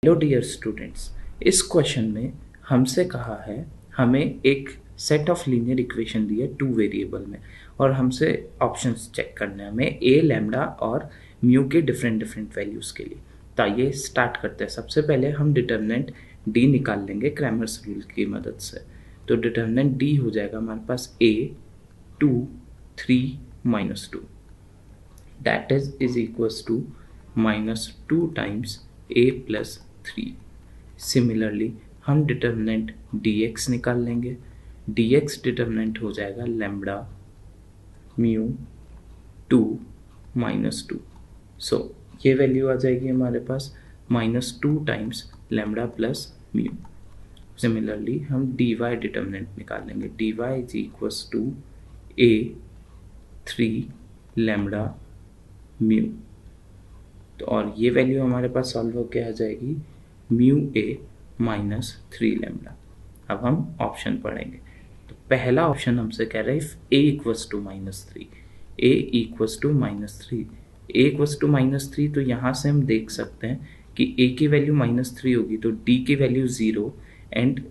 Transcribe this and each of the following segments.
Hello dear students, इस question में हमसे कहा है हमें एक सेट ऑफ लीनियर इक्वेशन दी है 2 वेरिएबल में और हमसे ऑप्शंस चेक करने हैं हमें ए लैम्डा और म्यू के डिफरेंट वैल्यूज़ के लिए। तो आइए स्टार्ट करते हैं। सबसे पहले हम डिटर्मिनेंट डी निकाल लेंगे क्रैमर्स रूल की मदद से। तो डिटर्मिनेंट डी हो जाएगा हमारे पास a 2 3 -2 that is equals to -2 times a plus 3। Similarly हम डिटर्मिनेंट dx निकाल लेंगे। dx डिटर्मिनेंट हो जाएगा लैम्बडा म्यू 2 -2। सो ये वैल्यू आ जाएगी हमारे पास -2 times lambda plus mu. Similarly हम dy डिटर्मिनेंट निकाल लेंगे। dy is equals to a 3 lambda mu. तो और ये वैल्यू हमारे पास सॉल्व होकर आ जाएगी म्यू ए -3 लैम्बडा। अब हम ऑप्शन पढ़ेंगे। तो पहला ऑप्शन हमसे कह रहा है if a equals to -3, a equals to -3, a equals to -3। तो यहाँ से हम देख सकते हैं कि ए की वैल्यू -3 होगी तो डी की value 0 and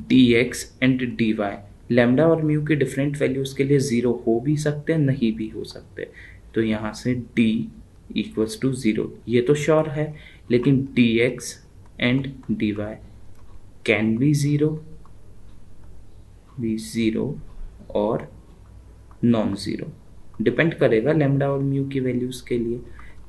D X and D Y lambda और म्यू के डिफरेंट वैल्यूज़ के लिए 0 हो भी सकते हैं, नहीं भी हो सकते। तो यहाँ से डी इक्वल्स टू 0 ये तो श्योर है, लेकिन dx and dy can be 0 और नॉन ज़ीरो, डिपेंड करेगा लैम्बडा और म्यू की वैल्यूज़ के लिए।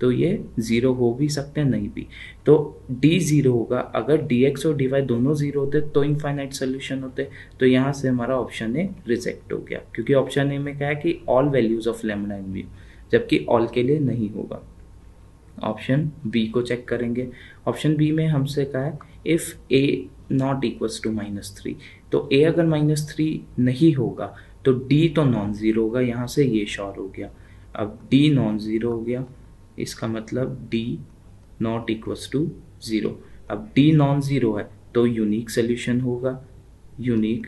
तो ये 0 हो भी सकते हैं, नहीं भी। तो d 0 होगा। अगर dx और dy दोनों 0 होते तो इनफाइनाइट सोल्यूशन होते। तो यहाँ से हमारा ऑप्शन ए रिजेक्ट हो गया, क्योंकि ऑप्शन ए में क्या है कि all values of lambda and mu, जबकि ऑल के लिए नहीं होगा। ऑप्शन बी को चेक करेंगे। ऑप्शन बी में हमसे कहा है if a not equals to -3, तो ए अगर -3 नहीं होगा तो डी तो नॉन ज़ीरो होगा। यहाँ से ये श्योर हो गया। अब डी नॉन ज़ीरो हो गया, इसका मतलब डी नॉट इक्वल्स टू 0। अब डी नॉन ज़ीरो है तो यूनिक सोल्यूशन होगा, यूनिक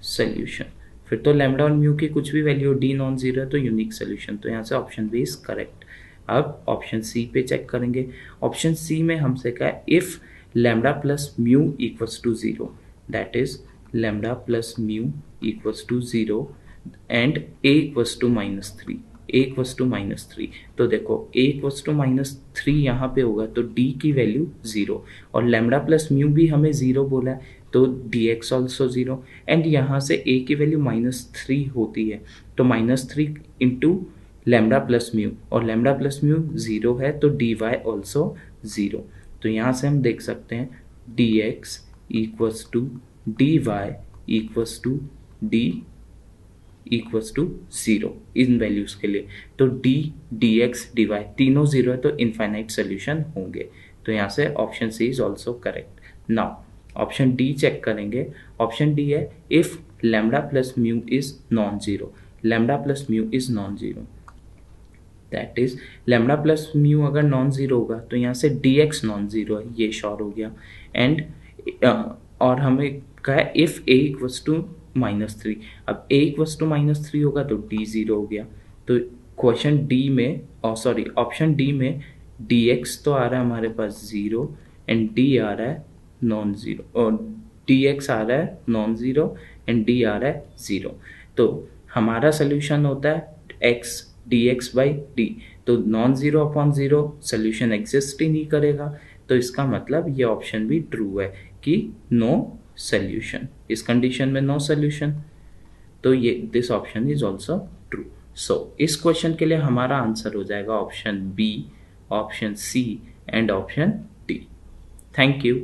सोल्यूशन। फिर तो लैम्बडा और म्यू की कुछ भी वैल्यू डी नॉन ज़ीरो है तो यूनिक सोल्यूशन। तो यहाँ से ऑप्शन बी इज करेक्ट। अब ऑप्शन सी पे चेक करेंगे। ऑप्शन सी में हमसे कहा है if lambda plus mu equals to 0, that is lambda plus mu equals to 0 and a equals to -3, a equals to -3। तो देखो ए इक्वल्स टू -3 यहाँ पे होगा तो डी की वैल्यू 0 और लैम्बडा प्लस म्यू भी हमें 0 बोला है तो डी एक्स ऑल्सो 0 एंड यहाँ से ए की वैल्यू -3 होती है तो -3 इंटू लैम्बडा प्लस म्यू, और लैम्बडा प्लस म्यू 0 है तो डी वाई ऑल्सो 0। तो यहाँ से हम देख सकते हैं D X equals to D Y equals to D equals to 0 इन वैल्यूज़ के लिए। तो डी एक्स डी वाई तीनों 0 है तो इनफाइनाइट सोल्यूशन होंगे। तो यहाँ से option C is also correct. Now option D check करेंगे। ऑप्शन डी है if lambda plus mu is non zero, lambda plus mu is non zero, that is lambda plus mu अगर non zero होगा तो यहाँ से D x non zero है, ये sure हो गया। एंड और हमें कहा है इफ़ ए इक्वल्स टू -3, अब ए इक्वल्स टू -3 होगा तो डी 0 हो गया। तो क्वेश्चन डी में सॉरी ऑप्शन डी में डी एक्स तो आ रहा है हमारे पास 0 एंड डी आ रहा है नॉन ज़ीरो, और डी एक्स आ रहा है नॉन ज़ीरो एंड डी आ रहा है 0। तो हमारा सोल्यूशन होता है x dx बाई डी। तो non zero upon 0 solution exist ही नहीं करेगा। तो इसका मतलब ये ऑप्शन भी ट्रू है कि नो सोल्यूशन, इस कंडीशन में नो सोल्यूशन। तो ये this option is also true. So इस क्वेश्चन के लिए हमारा आंसर हो जाएगा option B, option C and option D. Thank you.